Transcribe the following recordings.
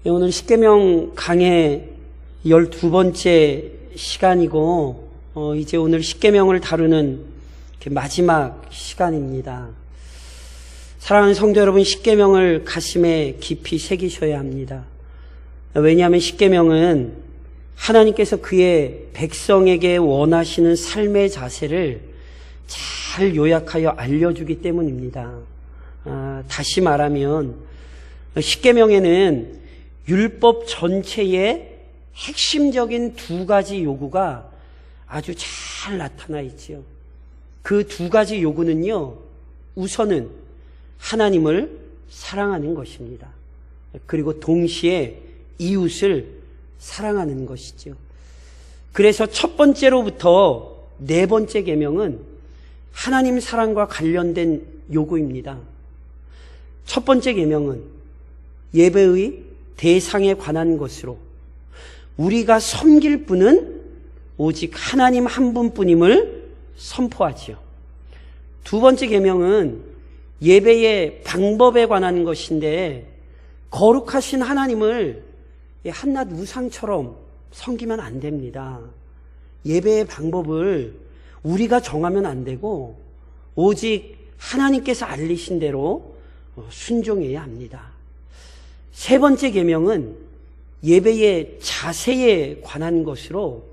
오늘 십계명 강의 12번째 시간이고 이제 오늘 십계명을 다루는 마지막 시간입니다. 사랑하는 성도 여러분, 십계명을 가슴에 깊이 새기셔야 합니다. 왜냐하면 십계명은 하나님께서 그의 백성에게 원하시는 삶의 자세를 잘 요약하여 알려주기 때문입니다. 다시 말하면 십계명에는 율법 전체의 핵심적인 두 가지 요구가 아주 잘 나타나 있지요. 그 두 가지 요구는요, 우선은 하나님을 사랑하는 것입니다. 그리고 동시에 이웃을 사랑하는 것이죠. 그래서 첫 번째로부터 네 번째 계명은 하나님 사랑과 관련된 요구입니다. 첫 번째 계명은 예배의 대상에 관한 것으로 우리가 섬길 분은 오직 하나님 한 분뿐임을 선포하지요. 두 번째 계명은 예배의 방법에 관한 것인데 거룩하신 하나님을 한낱 우상처럼 섬기면 안 됩니다. 예배의 방법을 우리가 정하면 안 되고 오직 하나님께서 알리신 대로 순종해야 합니다. 세 번째 계명은 예배의 자세에 관한 것으로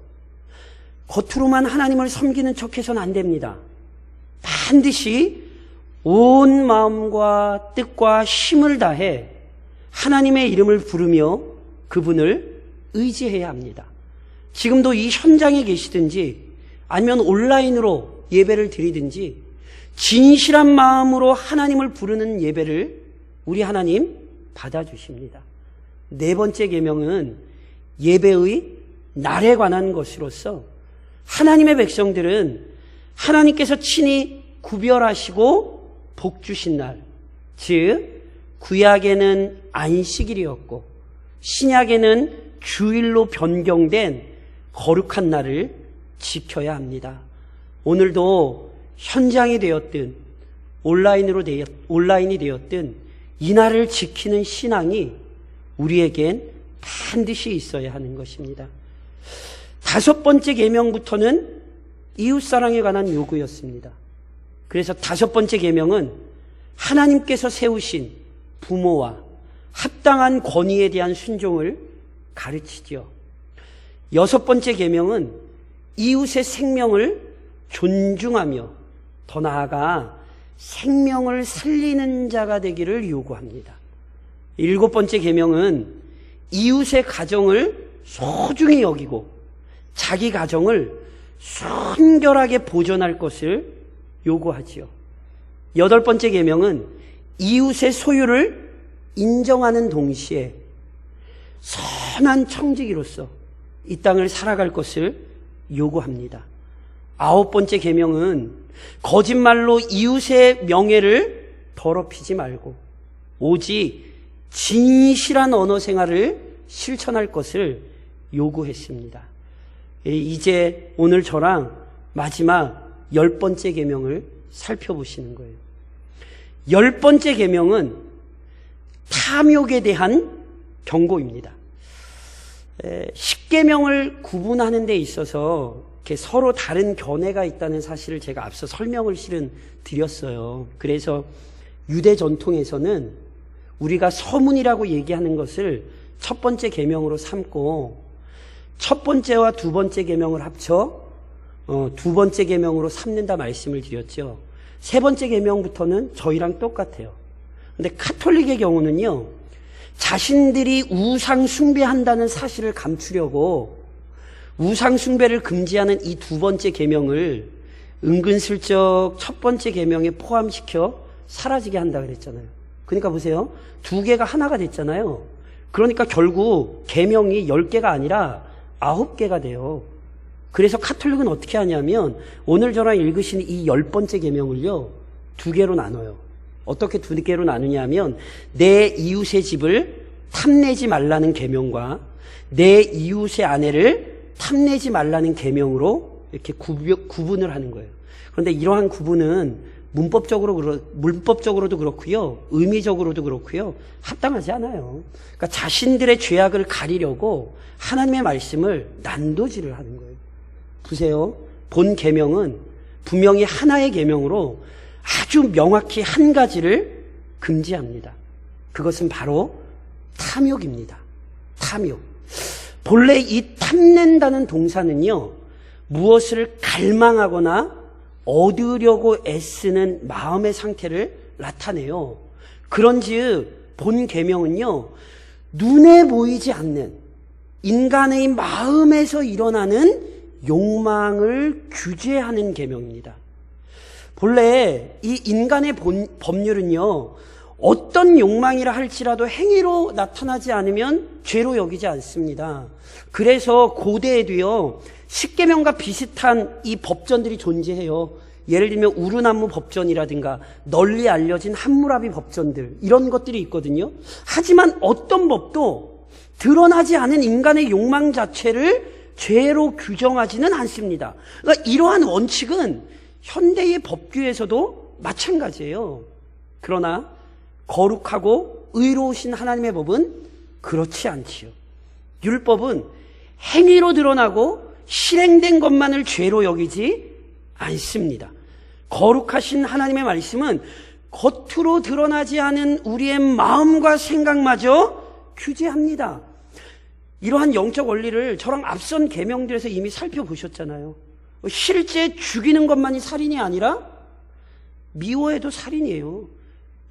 겉으로만 하나님을 섬기는 척해서는 안 됩니다. 반드시 온 마음과 뜻과 힘을 다해 하나님의 이름을 부르며 그분을 의지해야 합니다. 지금도 이 현장에 계시든지 아니면 온라인으로 예배를 드리든지 진실한 마음으로 하나님을 부르는 예배를 우리 하나님 받아주십니다. 네 번째 계명은 예배의 날에 관한 것으로서 하나님의 백성들은 하나님께서 친히 구별하시고 복 주신 날, 즉 구약에는 안식일이었고 신약에는 주일로 변경된 거룩한 날을 지켜야 합니다. 오늘도 현장이 되었든 온라인이 되었든 이 날을 지키는 신앙이 우리에겐 반드시 있어야 하는 것입니다. 다섯 번째 계명부터는 이웃사랑에 관한 요구였습니다. 그래서 다섯 번째 계명은 하나님께서 세우신 부모와 합당한 권위에 대한 순종을 가르치죠. 여섯 번째 계명은 이웃의 생명을 존중하며 더 나아가 생명을 살리는 자가 되기를 요구합니다. 일곱 번째 계명은 이웃의 가정을 소중히 여기고 자기 가정을 순결하게 보존할 것을 요구하지요. 여덟 번째 계명은 이웃의 소유를 인정하는 동시에 선한 청지기로서 이 땅을 살아갈 것을 요구합니다. 아홉 번째 계명은 거짓말로 이웃의 명예를 더럽히지 말고 오직 진실한 언어 생활을 실천할 것을 요구했습니다. 이제 오늘 저랑 마지막 10번째 계명을 살펴보시는 거예요. 10번째 계명은 탐욕에 대한 경고입니다. 10계명을 구분하는 데 있어서 이렇게 서로 다른 견해가 있다는 사실을 제가 앞서 설명을 실은 드렸어요. 그래서 유대 전통에서는 우리가 서문이라고 얘기하는 것을 첫 번째 계명으로 삼고 첫 번째와 두 번째 계명을 합쳐 두 번째 계명으로 삼는다 말씀을 드렸죠. 세 번째 계명부터는 저희랑 똑같아요. 근데 가톨릭의 경우는요, 자신들이 우상 숭배한다는 사실을 감추려고 우상 숭배를 금지하는 이 두 번째 계명을 은근슬쩍 첫 번째 계명에 포함시켜 사라지게 한다 그랬잖아요. 그러니까 보세요. 두 개가 하나가 됐잖아요. 그러니까 결국 계명이 10개가 아니라 9개가 돼요. 그래서 가톨릭은 어떻게 하냐면 오늘 저랑 읽으신 이 10번째 계명을요, 두 개로 나눠요. 어떻게 두 개로 나누냐면 내 이웃의 집을 탐내지 말라는 계명과 내 이웃의 아내를 탐내지 말라는 계명으로 이렇게 구분을 하는 거예요. 그런데 이러한 구분은 문법적으로도 그렇고요. 의미적으로도 그렇고요. 합당하지 않아요. 그러니까 자신들의 죄악을 가리려고 하나님의 말씀을 난도질을 하는 거예요. 보세요. 본 계명은 분명히 하나의 계명으로 아주 명확히 한 가지를 금지합니다. 그것은 바로 탐욕입니다. 탐욕. 본래 이 탐낸다는 동사는요, 무엇을 갈망하거나 얻으려고 애쓰는 마음의 상태를 나타내요. 그런즉 본 계명은요, 눈에 보이지 않는 인간의 마음에서 일어나는 욕망을 규제하는 계명입니다. 본래 이 인간의 법률은요, 어떤 욕망이라 할지라도 행위로 나타나지 않으면 죄로 여기지 않습니다. 그래서 고대에도요, 십계명과 비슷한 이 법전들이 존재해요. 예를 들면 우르나무 법전이라든가 널리 알려진 함무라비 법전들, 이런 것들이 있거든요. 하지만 어떤 법도 드러나지 않은 인간의 욕망 자체를 죄로 규정하지는 않습니다. 그러니까 이러한 원칙은 현대의 법규에서도 마찬가지예요. 그러나 거룩하고 의로우신 하나님의 법은 그렇지 않지요. 율법은 행위로 드러나고 실행된 것만을 죄로 여기지 않습니다. 거룩하신 하나님의 말씀은 겉으로 드러나지 않은 우리의 마음과 생각마저 규제합니다. 이러한 영적 원리를 저랑 앞선 계명들에서 이미 살펴보셨잖아요. 실제 죽이는 것만이 살인이 아니라 미워해도 살인이에요.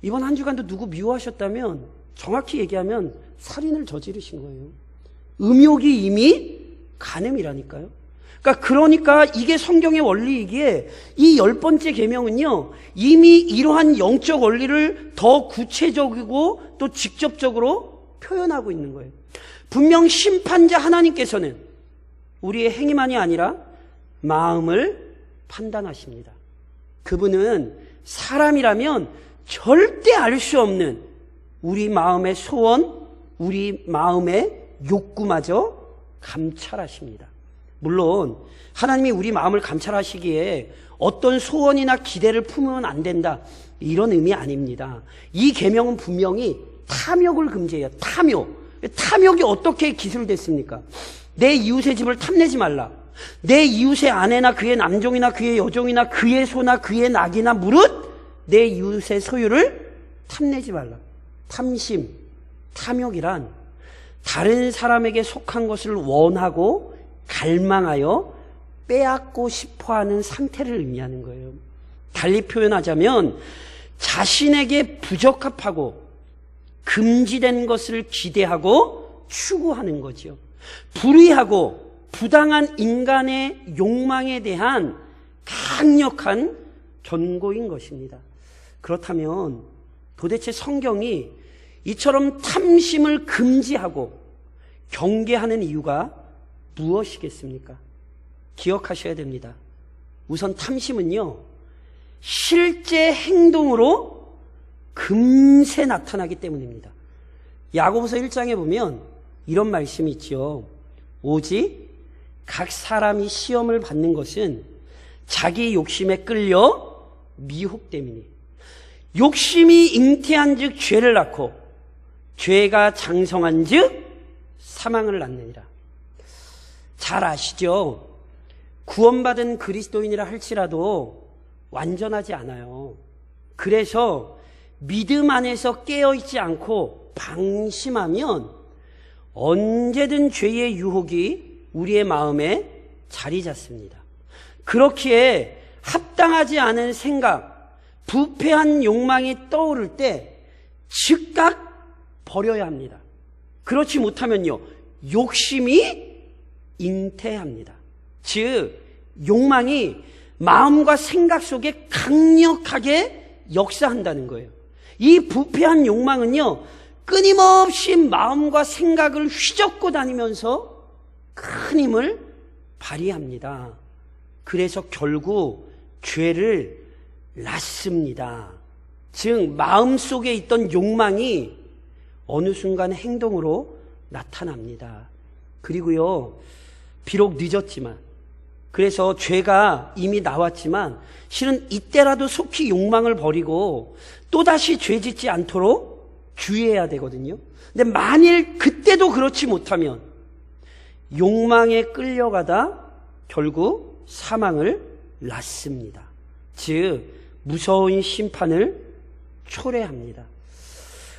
이번 한 주간도 누구 미워하셨다면 정확히 얘기하면 살인을 저지르신 거예요. 음욕이 이미 간음이라니까요. 그러니까 이게 성경의 원리이기에 이 10번째 계명은요, 이미 이러한 영적 원리를 더 구체적이고 또 직접적으로 표현하고 있는 거예요. 분명 심판자 하나님께서는 우리의 행위만이 아니라 마음을 판단하십니다. 그분은 사람이라면 절대 알 수 없는 우리 마음의 소원, 우리 마음의 욕구마저 감찰하십니다. 물론 하나님이 우리 마음을 감찰하시기에 어떤 소원이나 기대를 품으면 안 된다, 이런 의미 아닙니다. 이 계명은 분명히 탐욕을 금지해요. 탐욕이 어떻게 기술됐습니까? 내 이웃의 집을 탐내지 말라. 내 이웃의 아내나 그의 남종이나 그의 여종이나 그의 소나 그의 낙이나 무릇 내 이웃의 소유를 탐내지 말라. 탐심, 탐욕이란 다른 사람에게 속한 것을 원하고 갈망하여 빼앗고 싶어하는 상태를 의미하는 거예요. 달리 표현하자면 자신에게 부적합하고 금지된 것을 기대하고 추구하는 거죠. 불의하고 부당한 인간의 욕망에 대한 강력한 권고인 것입니다. 그렇다면 도대체 성경이 이처럼 탐심을 금지하고 경계하는 이유가 무엇이겠습니까? 기억하셔야 됩니다. 우선 탐심은요, 실제 행동으로 금세 나타나기 때문입니다. 야고보서 1장에 보면 이런 말씀이 있죠. 오직 각 사람이 시험을 받는 것은 자기 욕심에 끌려 미혹됨이니 욕심이 잉태한 즉 죄를 낳고 죄가 장성한 즉 사망을 낳느니라. 잘 아시죠? 구원받은 그리스도인이라 할지라도 완전하지 않아요. 그래서 믿음 안에서 깨어있지 않고 방심하면 언제든 죄의 유혹이 우리의 마음에 자리 잡습니다. 그렇기에 합당하지 않은 생각, 부패한 욕망이 떠오를 때 즉각 버려야 합니다. 그렇지 못하면요, 욕심이 잉태합니다. 즉 욕망이 마음과 생각 속에 강력하게 역사한다는 거예요. 이 부패한 욕망은요, 끊임없이 마음과 생각을 휘젓고 다니면서 큰 힘을 발휘합니다. 그래서 결국 죄를 낳습니다. 즉 마음속에 있던 욕망이 어느 순간 행동으로 나타납니다. 그리고요, 비록 늦었지만 그래서 죄가 이미 나왔지만 실은 이때라도 속히 욕망을 버리고 또다시 죄 짓지 않도록 주의해야 되거든요. 근데 만일 그때도 그렇지 못하면 욕망에 끌려가다 결국 사망을 낳습니다. 즉 무서운 심판을 초래합니다.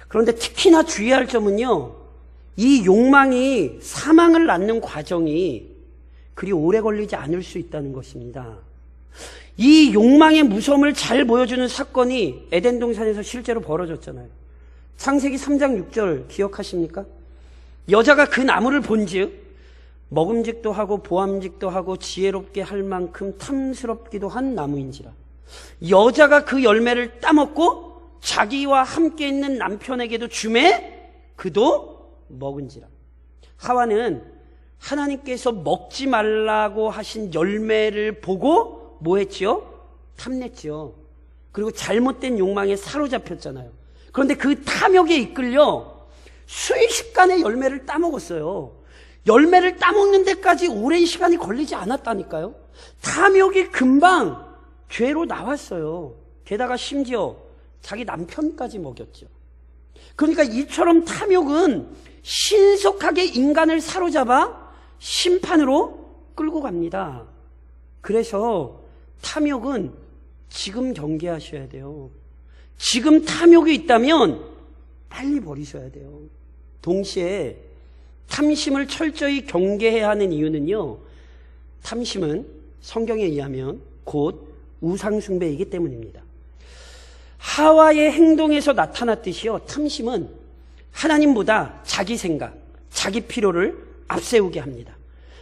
그런데 특히나 주의할 점은요, 이 욕망이 사망을 낳는 과정이 그리 오래 걸리지 않을 수 있다는 것입니다. 이 욕망의 무서움을 잘 보여주는 사건이 에덴 동산에서 실제로 벌어졌잖아요. 창세기 3장 6절 기억하십니까? 여자가 그 나무를 본즉 먹음직도 하고 보암직도 하고 지혜롭게 할 만큼 탐스럽기도 한 나무인지라. 여자가 그 열매를 따먹고 자기와 함께 있는 남편에게도 주매 그도 먹은지라. 하와는 하나님께서 먹지 말라고 하신 열매를 보고 뭐 했지요? 탐냈지요. 그리고 잘못된 욕망에 사로잡혔잖아요. 그런데 그 탐욕에 이끌려 수십간의 열매를 따먹었어요. 열매를 따먹는 데까지 오랜 시간이 걸리지 않았다니까요. 탐욕이 금방 죄로 나왔어요. 게다가 심지어 자기 남편까지 먹였죠. 그러니까 이처럼 탐욕은 신속하게 인간을 사로잡아 심판으로 끌고 갑니다. 그래서 탐욕은 지금 경계하셔야 돼요. 지금 탐욕이 있다면 빨리 버리셔야 돼요. 동시에 탐심을 철저히 경계해야 하는 이유는요, 탐심은 성경에 의하면 곧 우상숭배이기 때문입니다. 하와의 행동에서 나타났듯이요, 탐심은 하나님보다 자기 생각, 자기 필요를 앞세우게 합니다.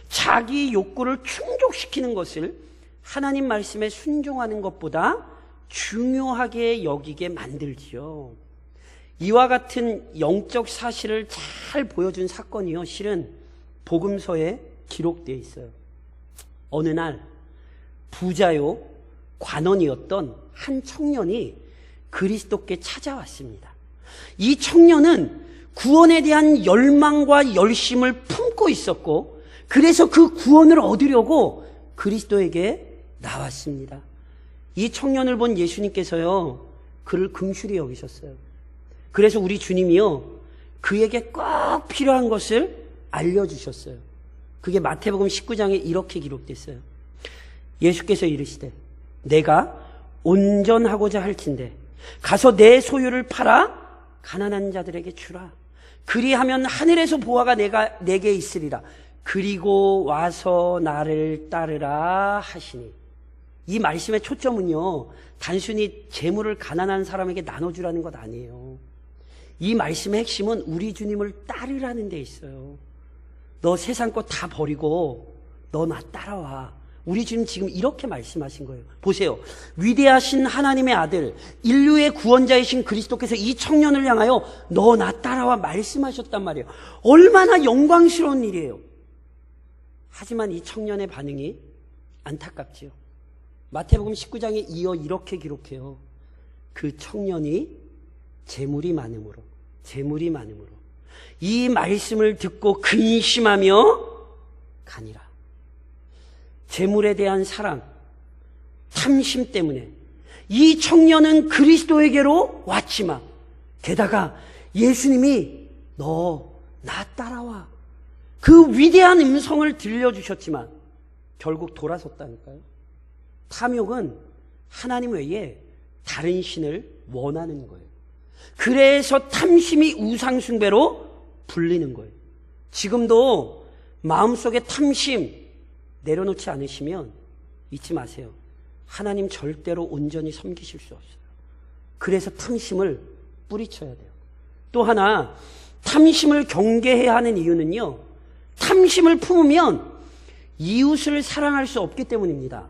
자기 욕구를 충족시키는 것을 하나님 말씀에 순종하는 것보다 중요하게 여기게 만들지요. 이와 같은 영적 사실을 잘 보여준 사건이요, 실은 복음서에 기록되어 있어요. 어느 날 부자요 관원이었던 한 청년이 그리스도께 찾아왔습니다. 이 청년은 구원에 대한 열망과 열심을 품고 있었고, 그래서 그 구원을 얻으려고 그리스도에게 나왔습니다. 이 청년을 본 예수님께서요, 그를 긍휼히 여기셨어요. 그래서 우리 주님이요, 그에게 꼭 필요한 것을 알려주셨어요. 그게 마태복음 19장에 이렇게 기록됐어요. 예수께서 이르시되 내가 온전하고자 할진대 가서 내 소유를 팔아 가난한 자들에게 주라. 그리하면 하늘에서 보화가 내게 있으리라. 그리고 와서 나를 따르라 하시니. 이 말씀의 초점은요, 단순히 재물을 가난한 사람에게 나눠주라는 것 아니에요. 이 말씀의 핵심은 우리 주님을 따르라는 데 있어요. 너 세상 거 다 버리고 너 나 따라와. 우리 주님 지금 이렇게 말씀하신 거예요. 보세요. 위대하신 하나님의 아들, 인류의 구원자이신 그리스도께서 이 청년을 향하여 너 나 따라와 말씀하셨단 말이에요. 얼마나 영광스러운 일이에요. 하지만 이 청년의 반응이 안타깝지요. 마태복음 19장에 이어 이렇게 기록해요. 그 청년이 재물이 많음으로 이 말씀을 듣고 근심하며 가니라. 재물에 대한 사랑, 탐심 때문에 이 청년은 그리스도에게로 왔지만, 게다가 예수님이 너 나 따라와, 그 위대한 음성을 들려주셨지만 결국 돌아섰다니까요. 탐욕은 하나님 외에 다른 신을 원하는 거예요. 그래서 탐심이 우상숭배로 불리는 거예요. 지금도 마음속에 탐심 내려놓지 않으시면 잊지 마세요. 하나님 절대로 온전히 섬기실 수 없어요. 그래서 탐심을 뿌리쳐야 돼요. 또 하나, 탐심을 경계해야 하는 이유는요, 탐심을 품으면 이웃을 사랑할 수 없기 때문입니다.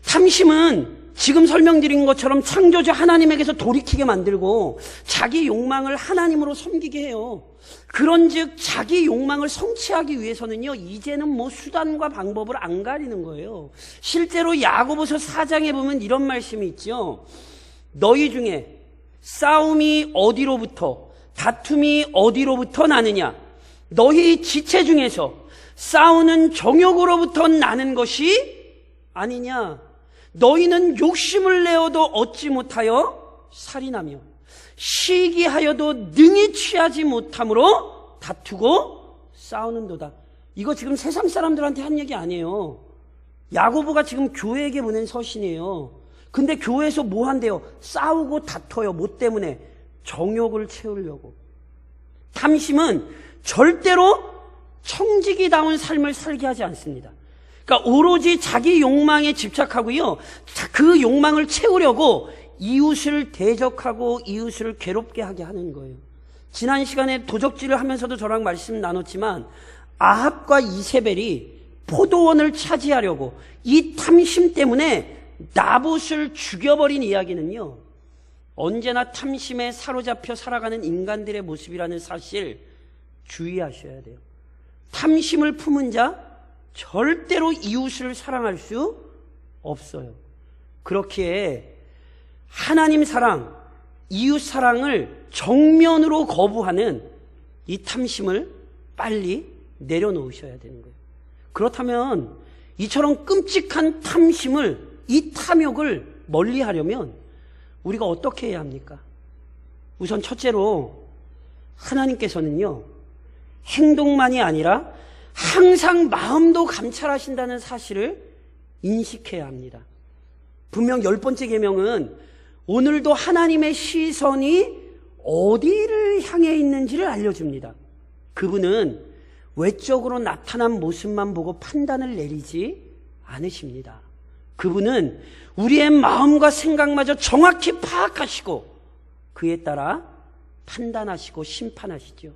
탐심은 지금 설명드린 것처럼 창조주 하나님에게서 돌이키게 만들고 자기 욕망을 하나님으로 섬기게 해요. 그런즉 자기 욕망을 성취하기 위해서는요, 이제는 뭐 수단과 방법을 안 가리는 거예요. 실제로 야고보서 4장에 보면 이런 말씀이 있죠. 너희 중에 싸움이 어디로부터, 다툼이 어디로부터 나느냐? 너희 지체 중에서 싸우는 정욕으로부터 나는 것이 아니냐. 너희는 욕심을 내어도 얻지 못하여 살인하며 시기하여도 능히 취하지 못함으로 다투고 싸우는도다. 이거 지금 세상 사람들한테 한 얘기 아니에요. 야고보가 지금 교회에게 보낸 서신이에요. 근데 교회에서 뭐 한대요? 싸우고 다퉈요. 뭐 때문에? 정욕을 채우려고. 탐심은 절대로 청지기다운 삶을 살게 하지 않습니다. 그러니까 오로지 자기 욕망에 집착하고요. 그 욕망을 채우려고 이웃을 대적하고 이웃을 괴롭게 하게 하는 거예요. 지난 시간에 도적질을 하면서도 저랑 말씀 나눴지만 아합과 이세벨이 포도원을 차지하려고 이 탐심 때문에 나봇을 죽여버린 이야기는요, 언제나 탐심에 사로잡혀 살아가는 인간들의 모습이라는 사실 주의하셔야 돼요. 탐심을 품은 자 절대로 이웃을 사랑할 수 없어요. 그렇기에 하나님 사랑, 이웃 사랑을 정면으로 거부하는 이 탐심을 빨리 내려놓으셔야 되는 거예요. 그렇다면 이처럼 끔찍한 탐심을, 이 탐욕을 멀리 하려면 우리가 어떻게 해야 합니까? 우선 첫째로 하나님께서는요, 행동만이 아니라 항상 마음도 감찰하신다는 사실을 인식해야 합니다. 분명 10번째 계명은 오늘도 하나님의 시선이 어디를 향해 있는지를 알려줍니다. 그분은 외적으로 나타난 모습만 보고 판단을 내리지 않으십니다. 그분은 우리의 마음과 생각마저 정확히 파악하시고 그에 따라 판단하시고 심판하시죠.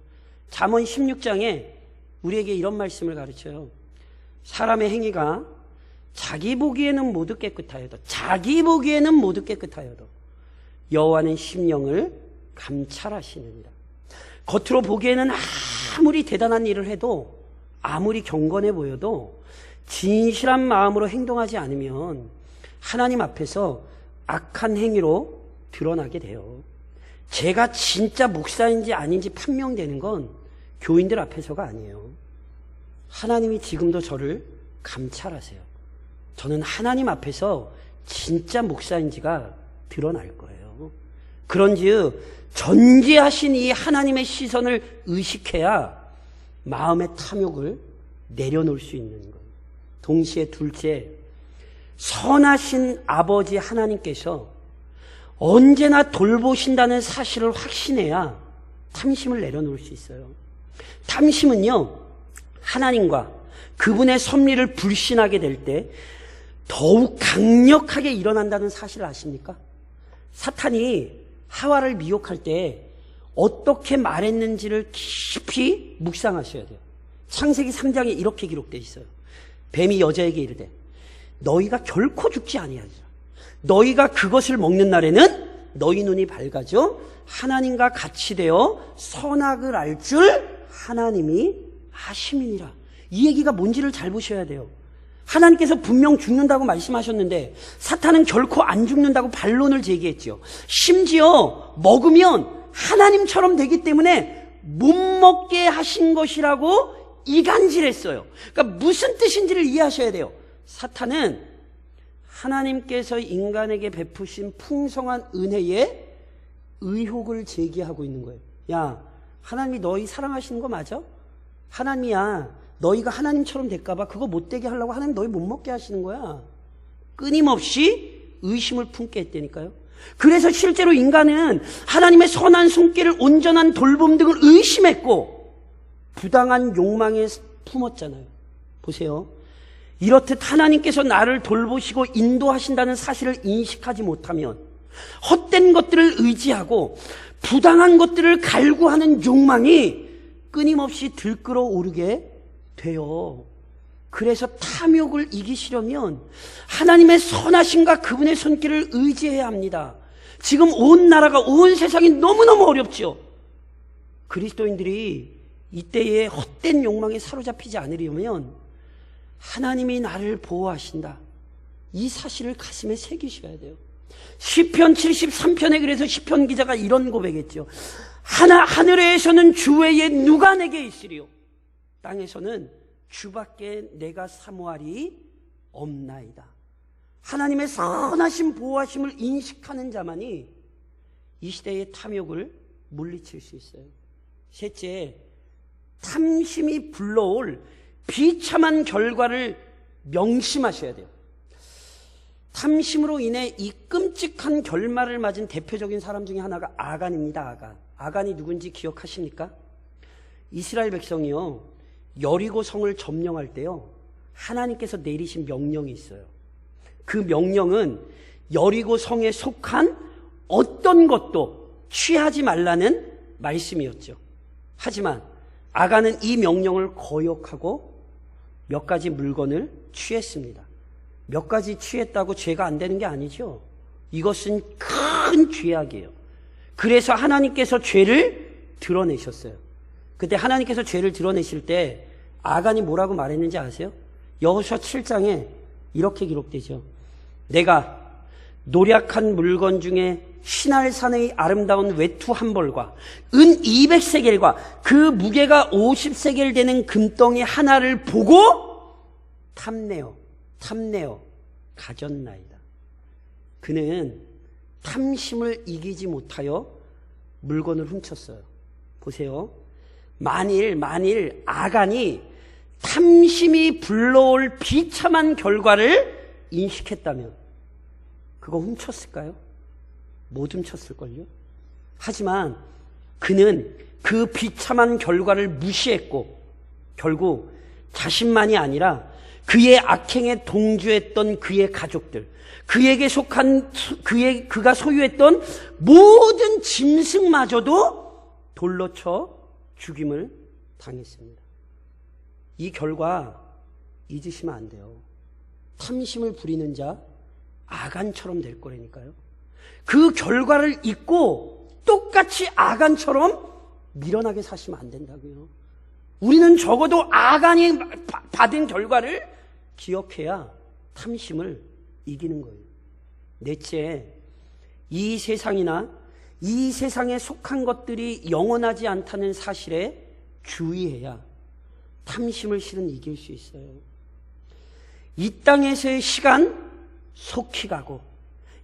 잠언 16장에 우리에게 이런 말씀을 가르쳐요. 사람의 행위가 자기 보기에는 모두 깨끗하여도, 자기 보기에는 모두 깨끗하여도 여호와는 심령을 감찰하시느니라. 겉으로 보기에는 아무리 대단한 일을 해도, 아무리 경건해 보여도 진실한 마음으로 행동하지 않으면 하나님 앞에서 악한 행위로 드러나게 돼요. 제가 진짜 목사인지 아닌지 판명되는 건 교인들 앞에서가 아니에요. 하나님이 지금도 저를 감찰하세요. 저는 하나님 앞에서 진짜 목사인지가 드러날 거예요. 그런즉 전지하신 이 하나님의 시선을 의식해야 마음의 탐욕을 내려놓을 수 있는 거예요. 동시에 둘째, 선하신 아버지 하나님께서 언제나 돌보신다는 사실을 확신해야 탐심을 내려놓을 수 있어요. 탐심은요, 하나님과 그분의 섭리를 불신하게 될 때 더욱 강력하게 일어난다는 사실을 아십니까? 사탄이 하와를 미혹할 때 어떻게 말했는지를 깊이 묵상하셔야 돼요. 창세기 3장에 이렇게 기록되어 있어요. 뱀이 여자에게 이르되 너희가 결코 죽지 아니하리라. 너희가 그것을 먹는 날에는 너희 눈이 밝아져 하나님과 같이 되어 선악을 알 줄 하나님이 아심이니라. 이 얘기가 뭔지를 잘 보셔야 돼요. 하나님께서 분명 죽는다고 말씀하셨는데 사탄은 결코 안 죽는다고 반론을 제기했죠. 심지어 먹으면 하나님처럼 되기 때문에 못 먹게 하신 것이라고 이간질했어요. 그러니까 무슨 뜻인지를 이해하셔야 돼요. 사탄은 하나님께서 인간에게 베푸신 풍성한 은혜에 의혹을 제기하고 있는 거예요. 야, 하나님이 너희 사랑하시는 거 맞아? 하나님이야, 너희가 하나님처럼 될까봐 그거 못되게 하려고 하나님 너희 못 먹게 하시는 거야. 끊임없이 의심을 품게 했다니까요. 그래서 실제로 인간은 하나님의 선한 손길을, 온전한 돌봄 등을 의심했고 부당한 욕망에 품었잖아요. 보세요. 이렇듯 하나님께서 나를 돌보시고 인도하신다는 사실을 인식하지 못하면 헛된 것들을 의지하고 부당한 것들을 갈구하는 욕망이 끊임없이 들끓어 오르게 돼요. 그래서 탐욕을 이기시려면 하나님의 선하심과 그분의 손길을 의지해야 합니다. 지금 온 나라가, 온 세상이 너무너무 어렵죠. 그리스도인들이 이때의 헛된 욕망에 사로잡히지 않으려면 하나님이 나를 보호하신다, 이 사실을 가슴에 새기셔야 돼요. 시편 73편에 그래서 시편 기자가 이런 고백했죠. 하늘에서는 주 외에 누가 내게 있으리요, 땅에서는 주밖에 내가 사모하리 없나이다. 하나님의 선하신 보호하심을 인식하는 자만이 이 시대의 탐욕을 물리칠 수 있어요. 셋째, 탐심이 불러올 비참한 결과를 명심하셔야 돼요. 탐심으로 인해 이 끔찍한 결말을 맞은 대표적인 사람 중에 하나가 아간입니다. 아간이 누군지 기억하십니까? 이스라엘 백성이요, 여리고 성을 점령할 때요, 하나님께서 내리신 명령이 있어요. 그 명령은 여리고 성에 속한 어떤 것도 취하지 말라는 말씀이었죠. 하지만 아간은 이 명령을 거역하고 몇 가지 물건을 취했습니다. 몇 가지 취했다고 죄가 안 되는 게 아니죠. 이것은 큰 죄악이에요. 그래서 하나님께서 죄를 드러내셨어요. 그때 하나님께서 죄를 드러내실 때 아간이 뭐라고 말했는지 아세요? 여호수아 7장에 이렇게 기록되죠. 내가 노략한 물건 중에 시날산의 아름다운 외투 한 벌과 은 200세겔과 그 무게가 50세겔 되는 금덩이 하나를 보고 탐내어 가졌나이다. 그는 탐심을 이기지 못하여 물건을 훔쳤어요. 보세요. 만일 아간이 탐심이 불러올 비참한 결과를 인식했다면 그거 훔쳤을까요? 못 훔쳤을걸요? 하지만 그는 그 비참한 결과를 무시했고 결국 자신만이 아니라 그의 악행에 동조했던 그의 가족들, 그에게 속한 그가 소유했던 모든 짐승마저도 돌로 쳐 죽임을 당했습니다. 이 결과 잊으시면 안 돼요. 탐심을 부리는 자 아간처럼 될 거라니까요. 그 결과를 잊고 똑같이 아간처럼 미련하게 사시면 안 된다고요. 우리는 적어도 아간이 받은 결과를 기억해야 탐심을 이기는 거예요. 넷째, 이 세상이나 이 세상에 속한 것들이 영원하지 않다는 사실에 주의해야 탐심을 실은 이길 수 있어요. 이 땅에서의 시간 속히 가고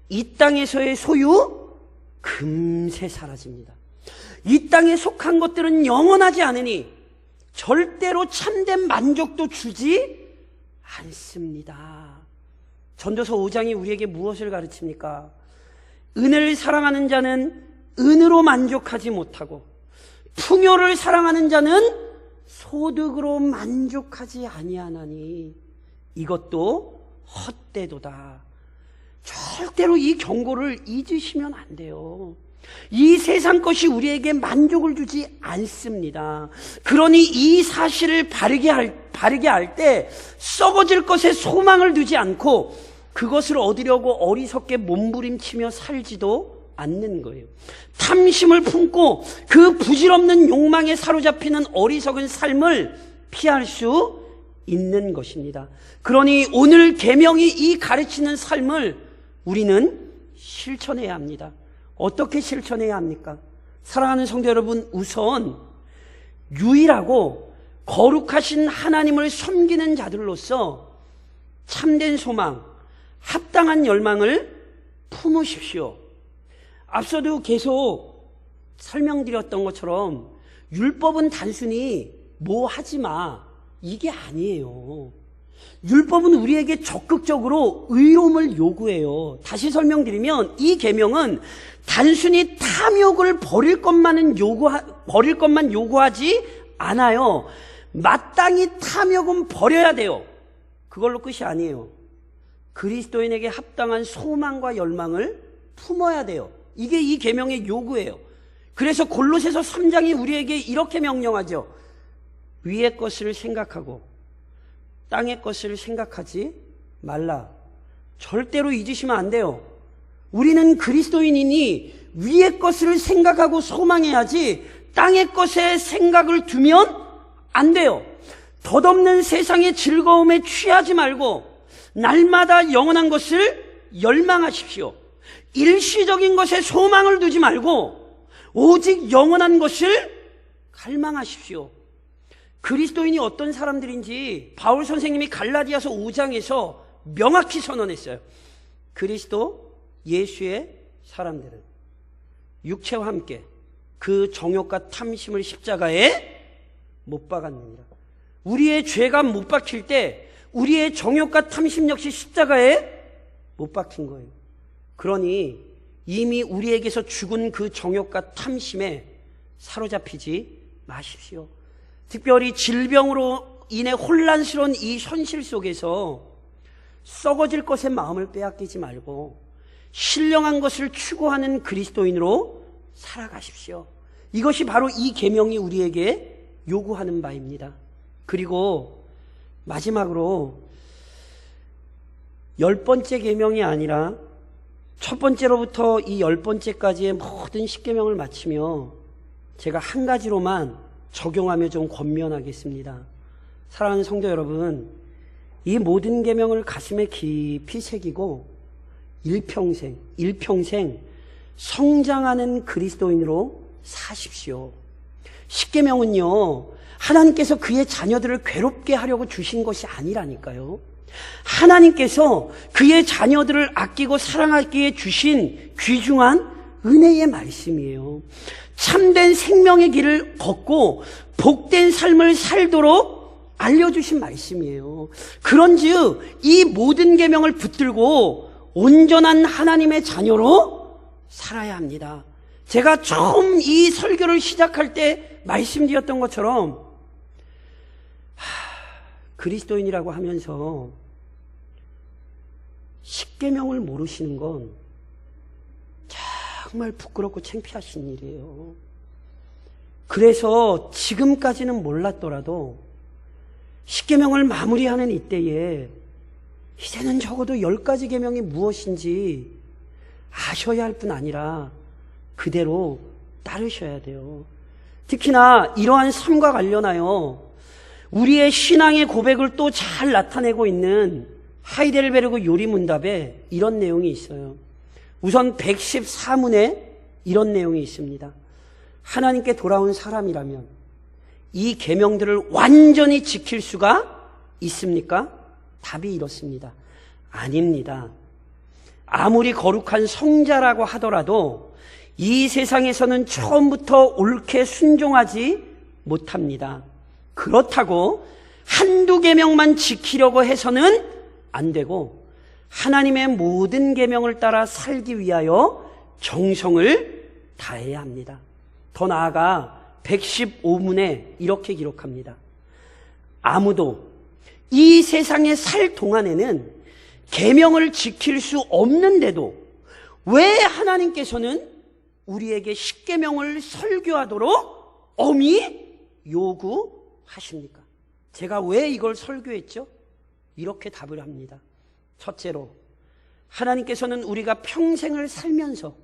이 땅에서의 소유 금세 사라집니다. 이 땅에 속한 것들은 영원하지 않으니 절대로 참된 만족도 주지 않습니다. 전도서 5장이 우리에게 무엇을 가르칩니까? 은을 사랑하는 자는 은으로 만족하지 못하고 풍요를 사랑하는 자는 소득으로 만족하지 아니하나니 이것도 헛되도다. 절대로 이 경고를 잊으시면 안 돼요. 이 세상 것이 우리에게 만족을 주지 않습니다. 그러니 이 사실을 바르게 할 때 썩어질 것에 소망을 두지 않고 그것을 얻으려고 어리석게 몸부림치며 살지도 않는 거예요. 탐심을 품고 그 부질없는 욕망에 사로잡히는 어리석은 삶을 피할 수 있는 것입니다. 그러니 오늘 계명이 이 가르치는 삶을 우리는 실천해야 합니다. 어떻게 실천해야 합니까? 사랑하는 성도 여러분, 우선 유일하고 거룩하신 하나님을 섬기는 자들로서 참된 소망, 합당한 열망을 품으십시오. 앞서도 계속 설명드렸던 것처럼 율법은 단순히 뭐 하지 마, 이게 아니에요. 율법은 우리에게 적극적으로 의로움을 요구해요. 다시 설명드리면 이 계명은 단순히 탐욕을 버릴 것만 요구하지 않아요. 마땅히 탐욕은 버려야 돼요. 그걸로 끝이 아니에요. 그리스도인에게 합당한 소망과 열망을 품어야 돼요. 이게 이 계명의 요구예요. 그래서 골로새서 3장이 우리에게 이렇게 명령하죠. 위의 것을 생각하고 땅의 것을 생각하지 말라. 절대로 잊으시면 안 돼요. 우리는 그리스도인이니 위의 것을 생각하고 소망해야지 땅의 것에 생각을 두면 안 돼요. 덧없는 세상의 즐거움에 취하지 말고 날마다 영원한 것을 열망하십시오. 일시적인 것에 소망을 두지 말고 오직 영원한 것을 갈망하십시오. 그리스도인이 어떤 사람들인지 바울 선생님이 갈라디아서 5장에서 명확히 선언했어요. 그리스도 예수의 사람들은 육체와 함께 그 정욕과 탐심을 십자가에 못 박았느니라. 우리의 죄가 못 박힐 때 우리의 정욕과 탐심 역시 십자가에 못 박힌 거예요. 그러니 이미 우리에게서 죽은 그 정욕과 탐심에 사로잡히지 마십시오. 특별히 질병으로 인해 혼란스러운 이 현실 속에서 썩어질 것에 마음을 빼앗기지 말고 신령한 것을 추구하는 그리스도인으로 살아가십시오. 이것이 바로 이 계명이 우리에게 요구하는 바입니다. 그리고 마지막으로 10번째 계명이 아니라 첫 번째로부터 이 10번째까지의 모든 10계명을 마치며 제가 한 가지로만 적용하며 좀 권면하겠습니다. 사랑하는 성도 여러분, 이 모든 계명을 가슴에 깊이 새기고 일평생 성장하는 그리스도인으로 사십시오. 10계명은요, 하나님께서 그의 자녀들을 괴롭게 하려고 주신 것이 아니라니까요. 하나님께서 그의 자녀들을 아끼고 사랑하기에 주신 귀중한 은혜의 말씀이에요. 참된 생명의 길을 걷고 복된 삶을 살도록 알려주신 말씀이에요. 그런즉 이 모든 계명을 붙들고 온전한 하나님의 자녀로 살아야 합니다. 제가 처음 이 설교를 시작할 때 말씀드렸던 것처럼 그리스도인이라고 하면서 10계명을 모르시는 건 정말 부끄럽고 창피하신 일이에요. 그래서 지금까지는 몰랐더라도 10계명을 마무리하는 이때에 이제는 적어도 10가지 계명이 무엇인지 아셔야 할 뿐 아니라 그대로 따르셔야 돼요. 특히나 이러한 삶과 관련하여 우리의 신앙의 고백을 또 잘 나타내고 있는 하이델베르그 요리문답에 이런 내용이 있어요. 우선 114문에 이런 내용이 있습니다. 하나님께 돌아온 사람이라면 이 계명들을 완전히 지킬 수가 있습니까? 답이 이렇습니다. 아닙니다. 아무리 거룩한 성자라고 하더라도 이 세상에서는 처음부터 옳게 순종하지 못합니다. 그렇다고 한두 계명만 지키려고 해서는 안 되고 하나님의 모든 계명을 따라 살기 위하여 정성을 다해야 합니다. 더 나아가 115문에 이렇게 기록합니다. 아무도 이 세상에 살 동안에는 계명을 지킬 수 없는데도 왜 하나님께서는 우리에게 10계명을 설교하도록 엄히 요구하십니까? 제가 왜 이걸 설교했죠? 이렇게 답을 합니다. 첫째로, 하나님께서는 우리가 평생을 살면서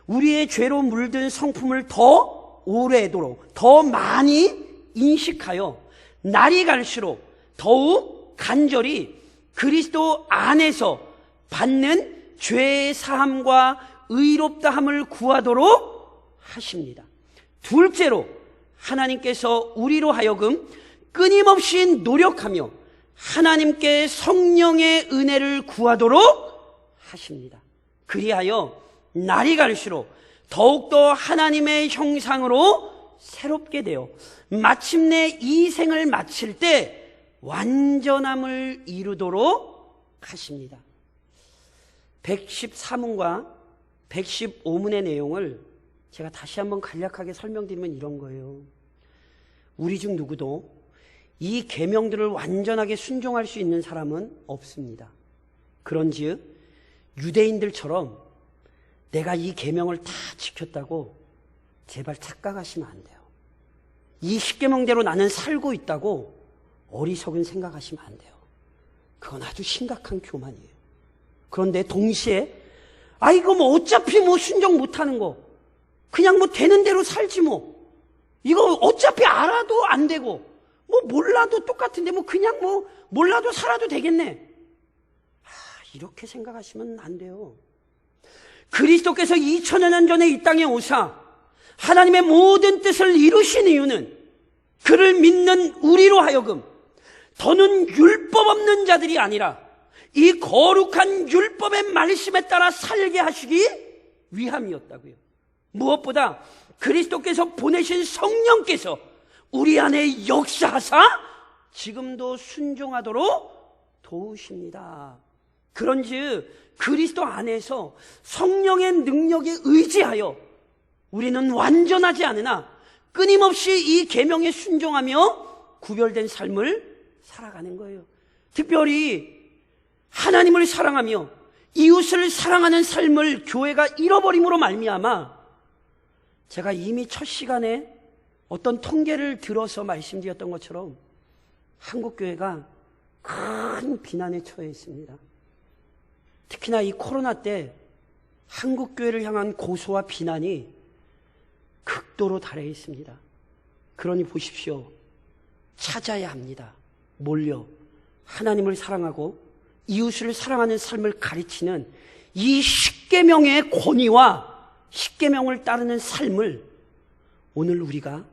우리의 죄로 물든 성품을 더 오래도록 더 많이 인식하여 날이 갈수록 더욱 간절히 그리스도 안에서 받는 죄의 사함과 의롭다함을 구하도록 하십니다. 둘째로, 하나님께서 우리로 하여금 끊임없이 노력하며 하나님께 성령의 은혜를 구하도록 하십니다. 그리하여 날이 갈수록 더욱더 하나님의 형상으로 새롭게 되어 마침내 이 생을 마칠 때 완전함을 이루도록 하십니다. 114문과 115문의 내용을 제가 다시 한번 간략하게 설명드리면 이런 거예요. 우리 중 누구도 이 계명들을 완전하게 순종할 수 있는 사람은 없습니다. 그런즉 유대인들처럼 내가 이 계명을 다 지켰다고 제발 착각하시면 안 돼요. 이 10계명대로 나는 살고 있다고 어리석은 생각하시면 안 돼요. 그건 아주 심각한 교만이에요. 그런데 동시에 이거 뭐 어차피 뭐 순종 못하는 거 그냥 뭐 되는 대로 살지 뭐 이거 어차피 알아도 안 되고 뭐 몰라도 똑같은데 뭐 그냥 뭐 몰라도 살아도 되겠네. 이렇게 생각하시면 안 돼요. 그리스도께서 2000여 년 전에 이 땅에 오사 하나님의 모든 뜻을 이루신 이유는 그를 믿는 우리로 하여금 더는 율법 없는 자들이 아니라 이 거룩한 율법의 말씀에 따라 살게 하시기 위함이었다고요. 무엇보다 그리스도께서 보내신 성령께서 우리 안에 역사하사 지금도 순종하도록 도우십니다. 그런즉 그리스도 안에서 성령의 능력에 의지하여 우리는 완전하지 않으나 끊임없이 이 계명에 순종하며 구별된 삶을 살아가는 거예요. 특별히 하나님을 사랑하며 이웃을 사랑하는 삶을 교회가 잃어버림으로 말미암아 제가 이미 첫 시간에 어떤 통계를 들어서 말씀드렸던 것처럼 한국교회가 큰 비난에 처해 있습니다. 특히나 이 코로나 때 한국교회를 향한 고소와 비난이 극도로 달해 있습니다. 그러니 보십시오. 찾아야 합니다. 몰려 하나님을 사랑하고 이웃을 사랑하는 삶을 가르치는 이 십계명의 권위와 십계명을 따르는 삶을 오늘 우리가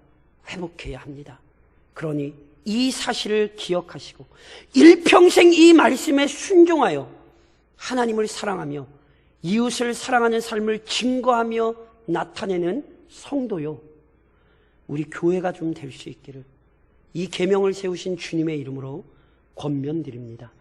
회복해야 합니다. 그러니 이 사실을 기억하시고 일평생 이 말씀에 순종하여 하나님을 사랑하며 이웃을 사랑하는 삶을 증거하며 나타내는 성도요, 우리 교회가 좀 될 수 있기를 이 계명을 세우신 주님의 이름으로 권면드립니다.